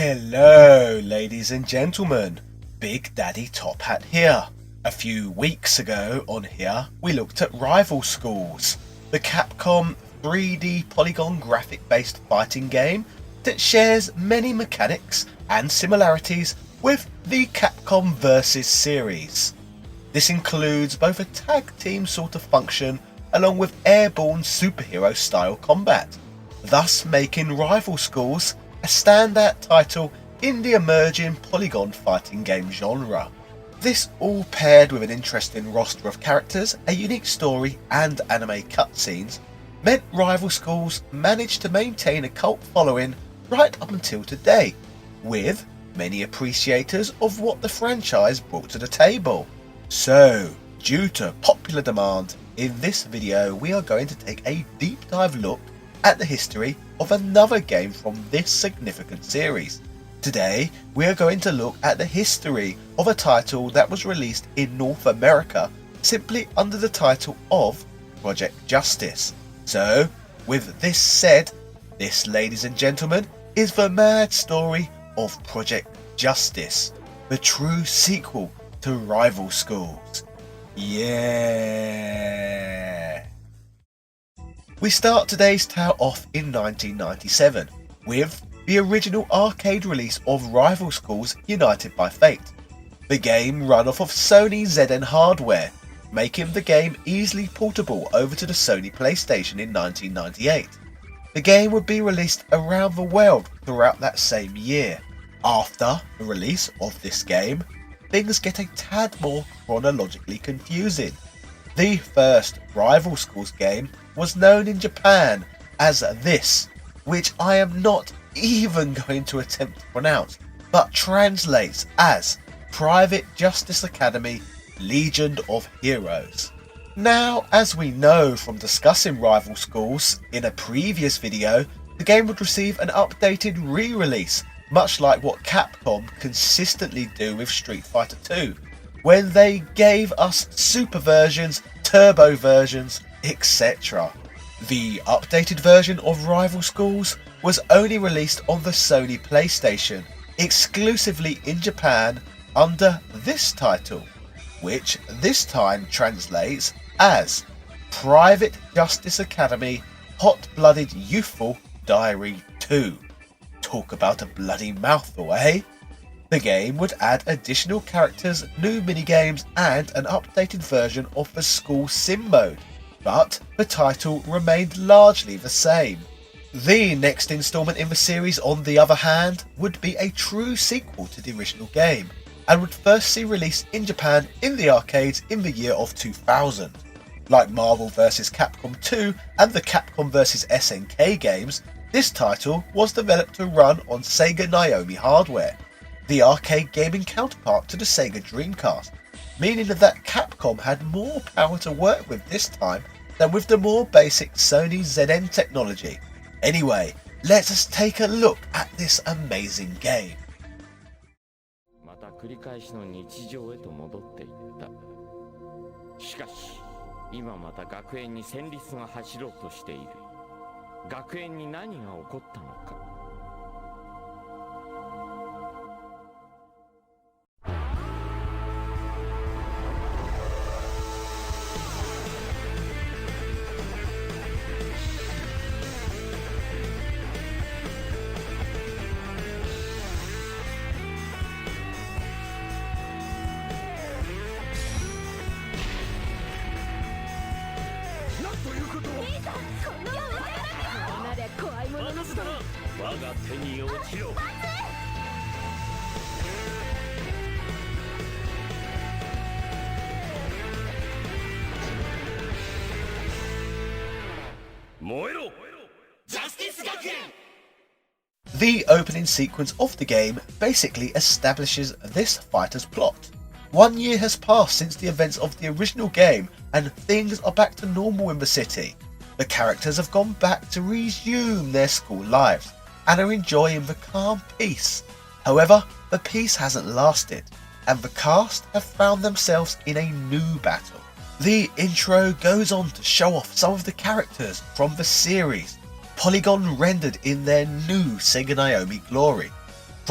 Hello ladies and gentlemen, Big Daddy Top Hat here. A few weeks ago on here we looked at Rival Schools, the Capcom 3D polygon graphic based fighting game that shares many mechanics and similarities with the Capcom Versus series. This includes both a tag team sort of function along with airborne superhero style combat, thus making Rival Schools a standout title in the emerging polygon fighting game genre. This all paired with an interesting roster of characters, a unique story and anime cutscenes meant Rival Schools managed to maintain a cult following right up until today, with many appreciators of what the franchise brought to the table. So, due to popular demand, in this video we are going to take a deep dive look at the history of another game from this significant series. Today we are going to look at the history of a title that was released in North America simply under the title of Project Justice. So with this said, this ladies and gentlemen is the mad story of Project Justice, the true sequel to Rival Schools. Yeah! We start today's tale off in 1997 with the original arcade release of Rival Schools United by Fate. The game ran off of Sony ZN hardware, making the game easily portable over to the Sony PlayStation in 1998. The game would be released around the world throughout that same year. After the release of this game, things get a tad more chronologically confusing. The first Rival Schools game was known in Japan as this, which I am not even going to attempt to pronounce, but translates as Private Justice Academy Legion of Heroes. Now, as we know from discussing Rival Schools in a previous video, the game would receive an updated re-release, much like what Capcom consistently do with Street Fighter 2, when they gave us super versions, turbo versions, etc. The updated version of Rival Schools was only released on the Sony PlayStation, exclusively in Japan under this title, which this time translates as Private Justice Academy Hot-Blooded Youthful Diary 2. Talk about a bloody mouthful, eh? The game would add additional characters, new minigames and an updated version of the school sim mode, but the title remained largely the same. The next installment in the series, on the other hand, would be a true sequel to the original game, and would first see release in Japan in the arcades in the year of 2000. Like Marvel vs Capcom 2 and the Capcom vs SNK games, this title was developed to run on Sega Naomi hardware, the arcade gaming counterpart to the Sega Dreamcast, meaning that Capcom had more power to work with this time than with the more basic Sony ZN technology. Anyway, let us take a look at this amazing game. また繰り返しの日常へと戻っていった。しかし、今また学園に戦慄が走ろうとしている。学園に何が起こったのか。我が手に落ちろ。燃えろ。Justice Gakuin! The opening sequence of the game basically establishes this fighter's plot. 1 year has passed since the events of the original game and things are back to normal in the city. The characters have gone back to resume their school lives and are enjoying the calm peace. However, the peace hasn't lasted and the cast have found themselves in a new battle. The intro goes on to show off some of the characters from the series, polygon rendered in their new Sega Naomi glory.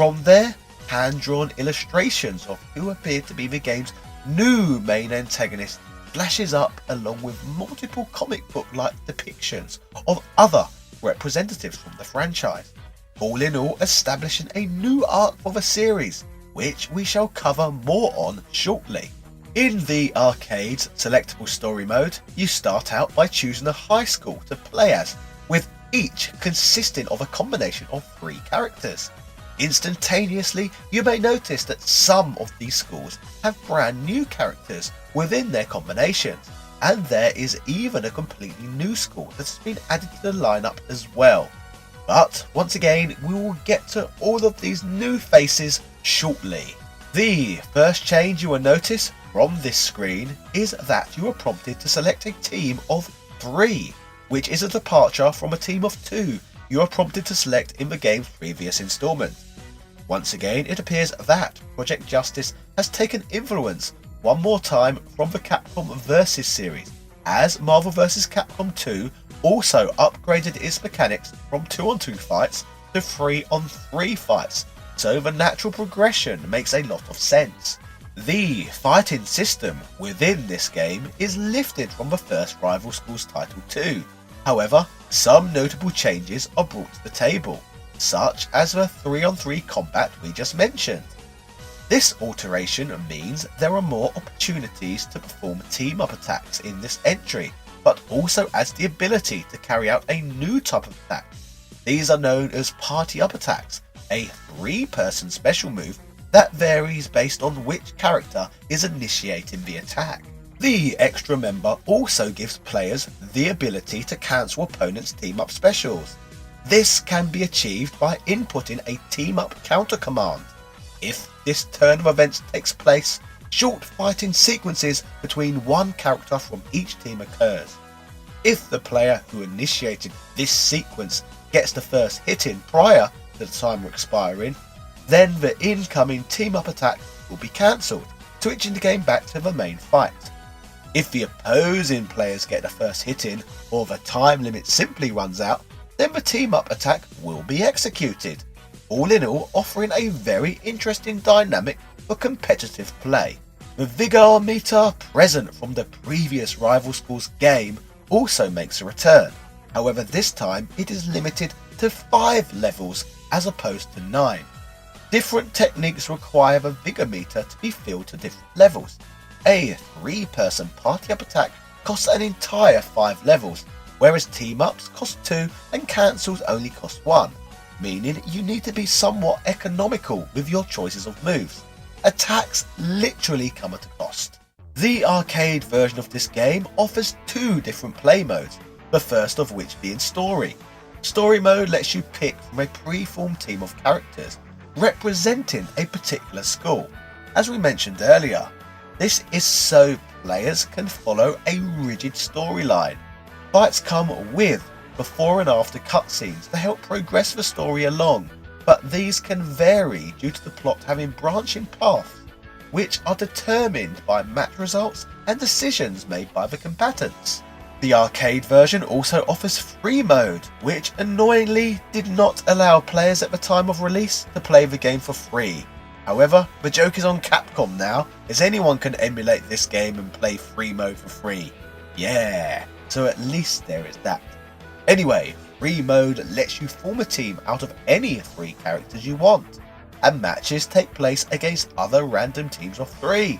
From there, hand-drawn illustrations of who appear to be the game's new main antagonist flashes up, along with multiple comic book-like depictions of other representatives from the franchise. All in all, establishing a new arc for the series, which we shall cover more on shortly. In the arcade's selectable story mode, you start out by choosing a high school to play as, with each consisting of a combination of 3 characters. Instantaneously, you may notice that some of these schools have brand new characters within their combinations, and there is even a completely new school that has been added to the lineup as well. But once again, we will get to all of these new faces shortly. The first change you will notice from this screen is that you are prompted to select a team of 3, which is a departure from a team of 2 you are prompted to select in the game's previous installment. Once again, it appears that Project Justice has taken influence one more time from the Capcom Versus series, as Marvel vs. Capcom 2 also upgraded its mechanics from 2-on-2 fights to 3-on-3 fights, so the natural progression makes a lot of sense. The fighting system within this game is lifted from the first Rival Schools title too. However, some notable changes are brought to the table, such as the 3-on-3 combat we just mentioned. This alteration means there are more opportunities to perform team-up attacks in this entry, but also adds the ability to carry out a new type of attack. These are known as party-up attacks, a 3-person special move that varies based on which character is initiating the attack. The extra member also gives players the ability to cancel opponents' team-up specials. This can be achieved by inputting a team-up counter command. If this turn of events takes place, short fighting sequences between one character from each team occurs. If the player who initiated this sequence gets the first hit in prior to the timer expiring, then the incoming team-up attack will be cancelled, switching the game back to the main fight. If the opposing players get the first hit in, or the time limit simply runs out, then the team-up attack will be executed. All in all, offering a very interesting dynamic for competitive play. The Vigor meter present from the previous Rival Schools game also makes a return. However, this time it is limited to 5 levels as opposed to 9. Different techniques require the Vigor meter to be filled to different levels. A 3-person party-up attack costs an entire 5 levels, whereas team-ups cost 2 and cancels only cost 1, meaning you need to be somewhat economical with your choices of moves. Attacks literally come at a cost. The arcade version of this game offers 2 different play modes, the first of which being Story. Story mode lets you pick from a pre-formed team of characters representing a particular school. As we mentioned earlier, this is so players can follow a rigid storyline. Fights come with before and after cutscenes to help progress the story along, but these can vary due to the plot having branching paths, which are determined by match results and decisions made by the combatants. The arcade version also offers free mode, which annoyingly did not allow players at the time of release to play the game for free. However, the joke is on Capcom now, as anyone can emulate this game and play free mode for free. Yeah, so at least there is that. Anyway, free mode lets you form a team out of any 3 characters you want, and matches take place against other random teams of 3.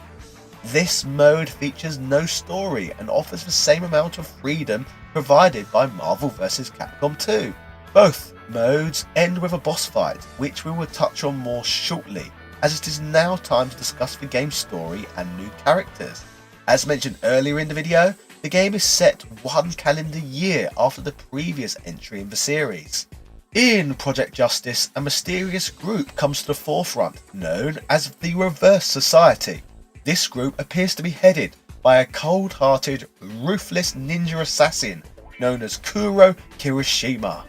This mode features no story and offers the same amount of freedom provided by Marvel vs. Capcom 2. Both modes end with a boss fight, which we will touch on more shortly, as it is now time to discuss the game's story and new characters. As mentioned earlier in the video, the game is set 1 calendar year after the previous entry in the series. In Project Justice, a mysterious group comes to the forefront, known as the Reverse Society. This group appears to be headed by a cold-hearted, ruthless ninja assassin known as Kuro Kirishima.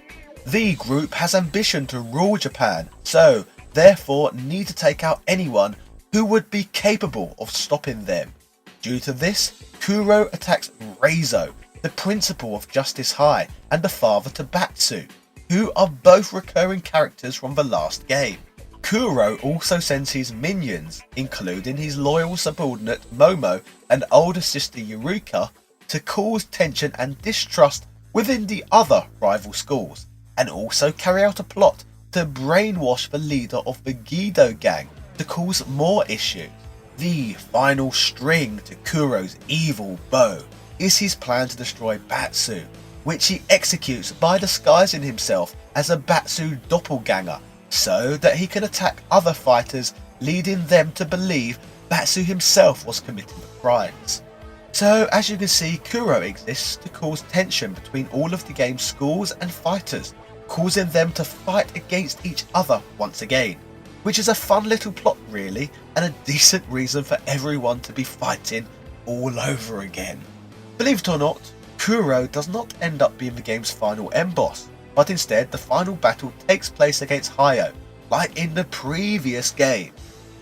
The group has ambition to rule Japan, so therefore need to take out anyone who would be capable of stopping them. Due to this, Kuro attacks Reizo, the principal of Justice High and the father to Batsu, who are both recurring characters from the last game. Kuro also sends his minions, including his loyal subordinate Momo and older sister Eureka, to cause tension and distrust within the other rival schools, and also carry out a plot to brainwash the leader of the Gedo gang to cause more issues. The final string to Kuro's evil bow is his plan to destroy Batsu, which he executes by disguising himself as a Batsu doppelganger so that he can attack other fighters, leading them to believe Batsu himself was committing the crimes. So as you can see, Kuro exists to cause tension between all of the game's schools and fighters, causing them to fight against each other once again, which is a fun little plot really, and a decent reason for everyone to be fighting all over again. Believe it or not, Kuro does not end up being the game's final end boss, but instead the final battle takes place against Hayo, like in the previous game.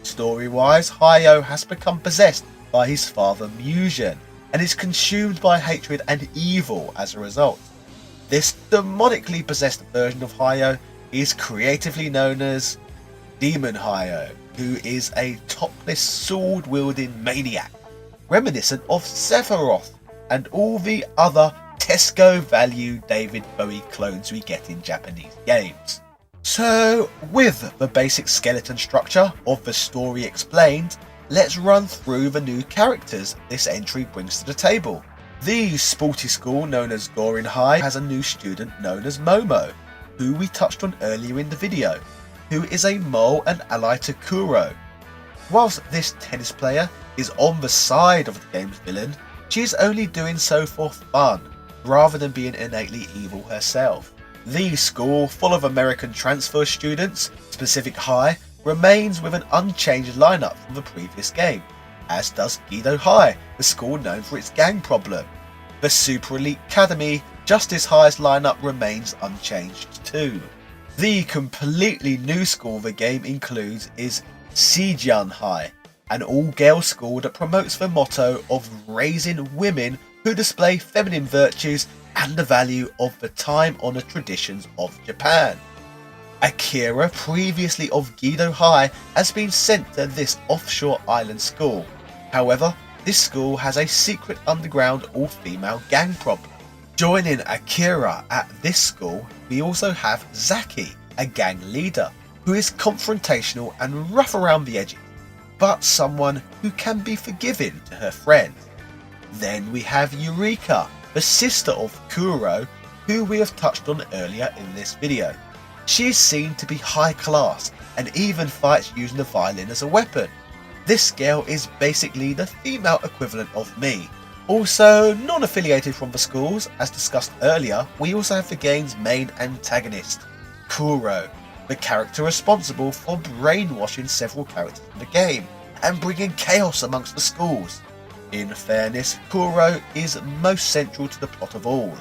Story-wise, Hayo has become possessed by his father Mugen, and is consumed by hatred and evil as a result. This demonically possessed version of Hayo is creatively known as Demon Hayo, who is a topless sword-wielding maniac, reminiscent of Sephiroth and all the other Tesco value David Bowie clones we get in Japanese games. So, with the basic skeleton structure of the story explained, let's run through the new characters this entry brings to the table. The sporty school known as Gorin High has a new student known as Momo, who we touched on earlier in the video, who is a mole and ally to Kuro. Whilst this tennis player is on the side of the game's villain, she is only doing so for fun, rather than being innately evil herself. The school, full of American transfer students, Pacific High, remains with an unchanged lineup from the previous game, as does Gedo High, the school known for its gang problem. The Super Elite Academy, Justice High's lineup remains unchanged too. The completely new school the game includes is Seijian High, an all-girls school that promotes the motto of raising women who display feminine virtues and the value of the time-honoured traditions of Japan. Akira, previously of Gedo High, has been sent to this offshore island school. However, this school has a secret underground all-female gang problem. Joining Akira at this school, we also have Zaki, a gang leader, who is confrontational and rough around the edges, but someone who can be forgiving to her friends. Then we have Eureka, the sister of Kuro, who we have touched on earlier in this video. She is seen to be high class and even fights using the violin as a weapon. This girl is basically the female equivalent of me. Also, non-affiliated from the schools, as discussed earlier, we also have the game's main antagonist, Kuro, the character responsible for brainwashing several characters in the game and bringing chaos amongst the schools. In fairness, Kuro is most central to the plot of all.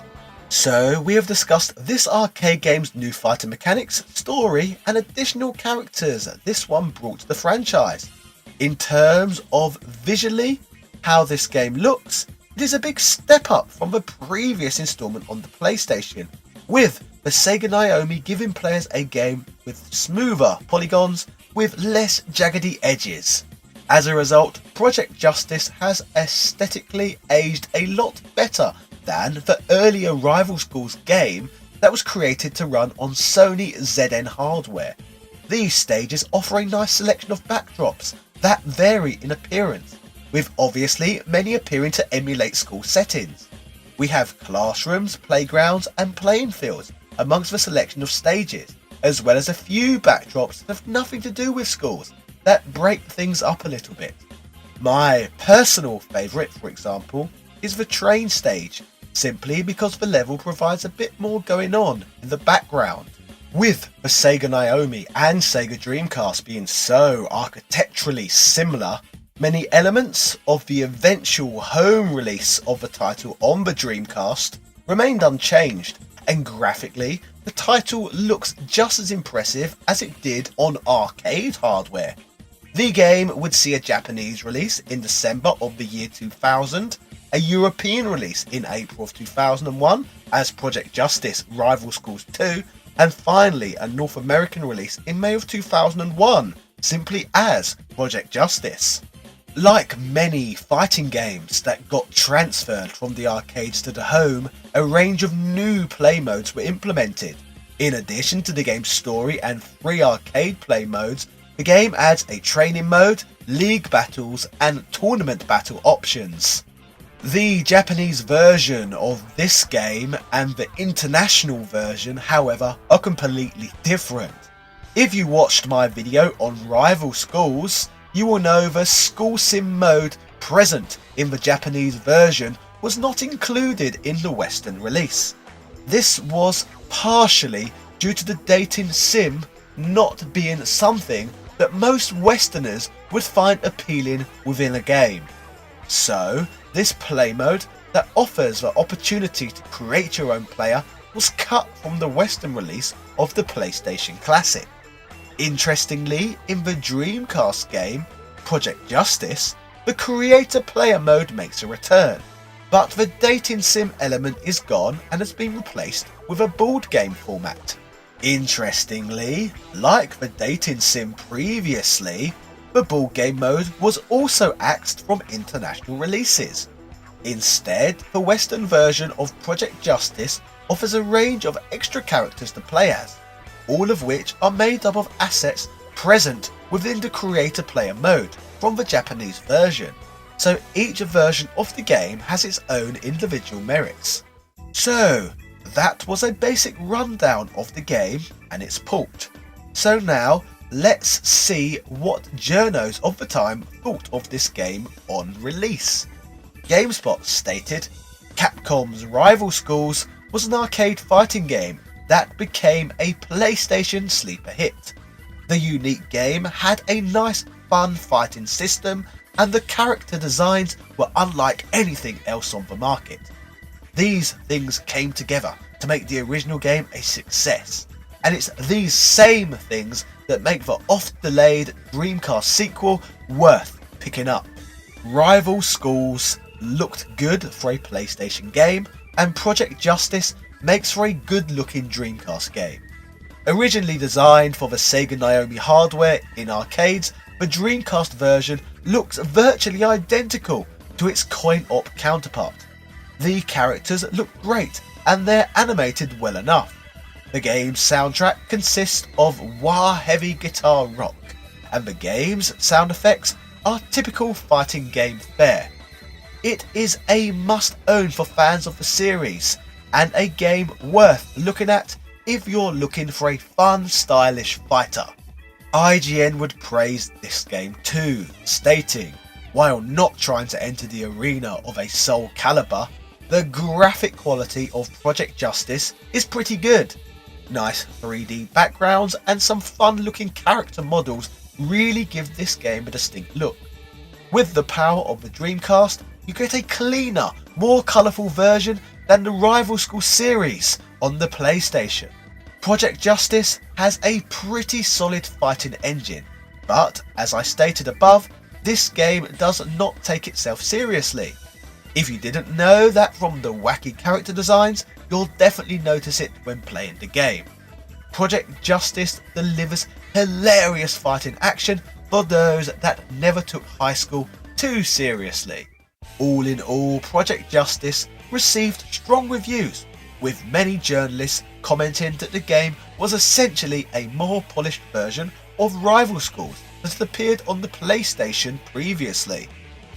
So, we have discussed this arcade game's new fighting mechanics, story, and additional characters this one brought to the franchise. In terms of visually, how this game looks, it is a big step up from the previous installment on the PlayStation, with the Sega Naomi giving players a game with smoother polygons with less jaggedy edges. As a result, Project Justice has aesthetically aged a lot better than the earlier Rival Schools game that was created to run on Sony ZN hardware. These stages offer a nice selection of backdrops that vary in appearance, with obviously many appearing to emulate school settings. We have classrooms, playgrounds and playing fields amongst the selection of stages, as well as a few backdrops that have nothing to do with schools that break things up a little bit. My personal favourite, for example, is the train stage, simply because the level provides a bit more going on in the background. With the Sega Naomi and Sega Dreamcast being so architecturally similar, many elements of the eventual home release of the title on the Dreamcast remained unchanged, and graphically, the title looks just as impressive as it did on arcade hardware. The game would see a Japanese release in December of the year 2000, a European release in April of 2001 as Project Justice Rival Schools 2, and finally a North American release in May of 2001, simply as Project Justice. Like many fighting games that got transferred from the arcades to the home, a range of new play modes were implemented. In addition to the game's story and 3 arcade play modes, the game adds a training mode, league battles, and tournament battle options. The Japanese version of this game and the international version, however, are completely different. If you watched my video on rival schools, you will know the school sim mode present in the Japanese version was not included in the Western release. This was partially due to the dating sim not being something that most Westerners would find appealing within a game. So, this play mode that offers the opportunity to create your own player was cut from the Western release of the PlayStation Classic. Interestingly, in the Dreamcast game, Project Justice, the creator-player mode makes a return, but the dating sim element is gone and has been replaced with a board game format. Interestingly, like the dating sim previously, the board game mode was also axed from international releases. Instead, the Western version of Project Justice offers a range of extra characters to play as, all of which are made up of assets present within the creator player mode from the Japanese version, so each version of the game has its own individual merits. So, that was a basic rundown of the game and its port. So now, let's see what journos of the time thought of this game on release. GameSpot stated, Capcom's Rival Schools was an arcade fighting game that became a PlayStation sleeper hit. The unique game had a nice fun fighting system and the character designs were unlike anything else on the market. These things came together to make the original game a success, and it's these same things that make the oft-delayed Dreamcast sequel worth picking up. Rival Schools looked good for a PlayStation game, and Project Justice makes for a good-looking Dreamcast game. Originally designed for the Sega Naomi hardware in arcades, the Dreamcast version looks virtually identical to its coin-op counterpart. The characters look great and they're animated well enough. The game's soundtrack consists of wah-heavy guitar rock, and the game's sound effects are typical fighting game fare. It is a must-own for fans of the series, and a game worth looking at if you're looking for a fun, stylish fighter. IGN would praise this game too, stating, while not trying to enter the arena of a Soul Calibur, the graphic quality of Project Justice is pretty good. Nice 3D backgrounds and some fun looking character models really give this game a distinct look. With the power of the Dreamcast, you get a cleaner, more colourful version than the Rival School series on the PlayStation. Project Justice has a pretty solid fighting engine, but as I stated above, this game does not take itself seriously. If you didn't know that from the wacky character designs, you'll definitely notice it when playing the game. Project Justice delivers hilarious fighting action for those that never took high school too seriously. All in all, Project Justice received strong reviews, with many journalists commenting that the game was essentially a more polished version of Rival Schools that had appeared on the PlayStation previously.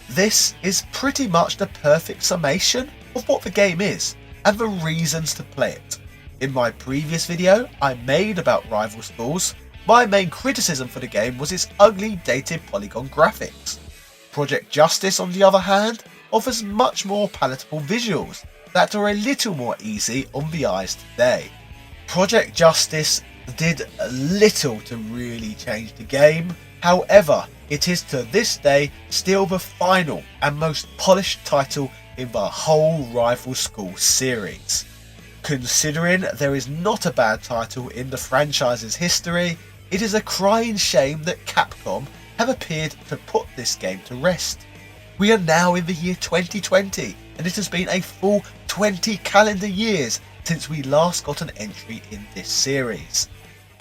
This is pretty much the perfect summation of what the game is and the reasons to play it. In my previous video I made about Rival Schools, my main criticism for the game was its ugly dated polygon graphics. Project Justice, on the other hand, offers much more palatable visuals that are a little more easy on the eyes today. Project Justice did little to really change the game, however, it is to this day still the final and most polished title in the whole Rival School series. Considering there is not a bad title in the franchise's history, it is a crying shame that Capcom have appeared to put this game to rest. We are now in the year 2020 and it has been a full 20 calendar years since we last got an entry in this series.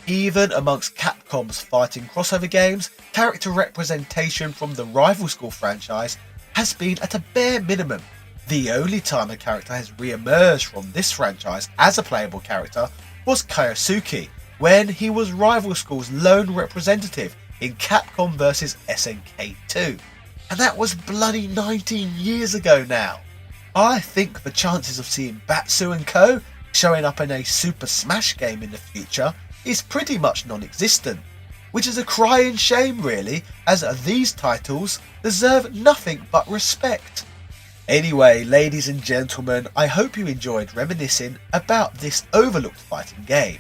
Even amongst Capcom's fighting crossover games, character representation from the Rival School franchise has been at a bare minimum. The only time a character has re-emerged from this franchise as a playable character was Kyosuke, when he was Rival School's lone representative in Capcom vs SNK 2. And that was bloody 19 years ago now. I think the chances of seeing Batsu and Co. showing up in a Super Smash game in the future is pretty much non-existent, which is a crying shame really, as these titles deserve nothing but respect. Anyway, ladies and gentlemen, I hope you enjoyed reminiscing about this overlooked fighting game.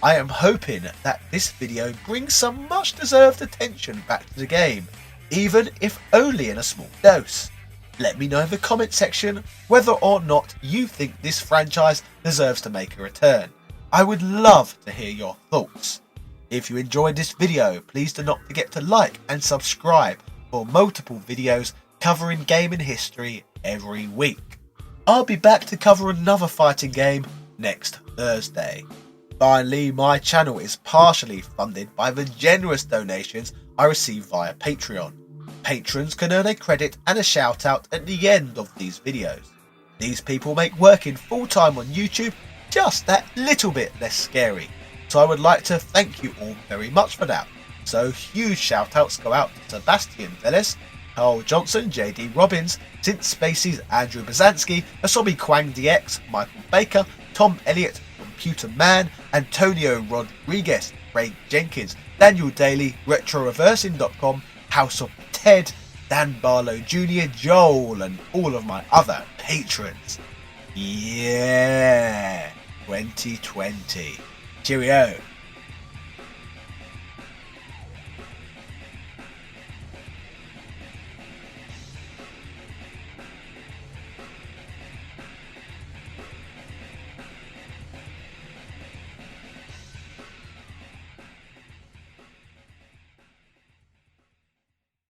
I am hoping that this video brings some much deserved attention back to the game, even if only in a small dose. Let me know in the comment section whether or not you think this franchise deserves to make a return. I would love to hear your thoughts. If you enjoyed this video, please do not forget to like and subscribe for multiple videos covering gaming history every week. I'll be back to cover another fighting game next Thursday. Finally, my channel is partially funded by the generous donations I receive via Patreon. Patrons can earn a credit and a shout out at the end of these videos. These people make working full time on YouTube just that little bit less scary, so I would like to thank you all very much for that. So huge shout outs go out to Sebastian Velez, Carl Johnson, JD Robbins, Sint Spaces, Andrew Bazansky, Asobi Kwang DX, Michael Baker, Tom Elliott, Computer Man, Antonio Rodriguez, Craig Jenkins, Daniel Daly, RetroReversing.com, House of Ted, Dan Barlow Jr., Joel, and all of my other patrons. Yeah, 2020. Cheerio.